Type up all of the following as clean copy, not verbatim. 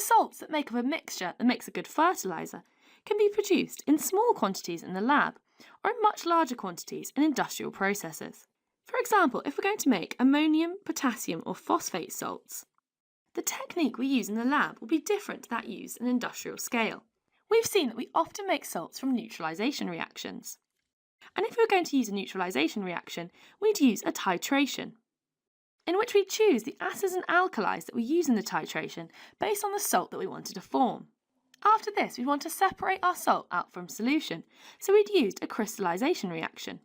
The salts that make up a mixture that makes a good fertiliser can be produced in small quantities in the lab or in much larger quantities in industrial processes. For example, if we're going to make ammonium, potassium or phosphate salts, the technique we use in the lab will be different to that used in an industrial scale. We've seen that we often make salts from neutralisation reactions. And if we were going to use a neutralisation reaction, we'd use a titration, in which we choose the acids and alkalis that we use in the titration based on the salt that we wanted to form. After this, we'd want to separate our salt out from solution, so we'd used a crystallisation reaction.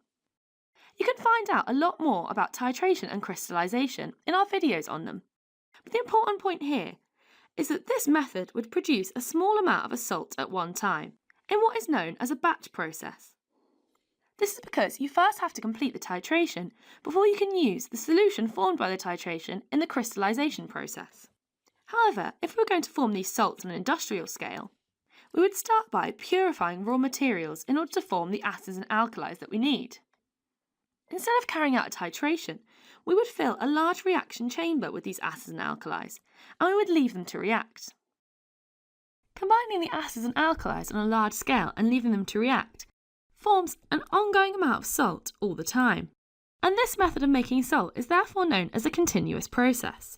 You can find out a lot more about titration and crystallisation in our videos on them. But the important point here is that this method would produce a small amount of a salt at one time, in what is known as a batch process. This is because you first have to complete the titration before you can use the solution formed by the titration in the crystallisation process. However, if we were going to form these salts on an industrial scale, we would start by purifying raw materials in order to form the acids and alkalis that we need. Instead of carrying out a titration, we would fill a large reaction chamber with these acids and alkalis, and we would leave them to react. Combining the acids and alkalis on a large scale and leaving them to react forms an ongoing amount of salt all the time, and this method of making salt is therefore known as a continuous process.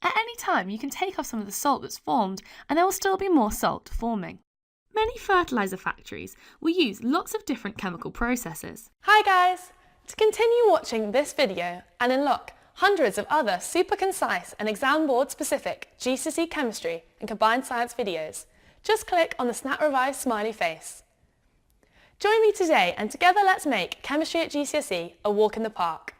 At any time you can take off some of the salt that's formed and there will still be more salt forming. Many fertiliser factories will use lots of different chemical processes. Hi guys! To continue watching this video and unlock hundreds of other super concise and exam board specific GCSE chemistry and combined science videos, just click on the Snap Revise smiley face. Join me today and together let's make Chemistry at GCSE a walk in the park.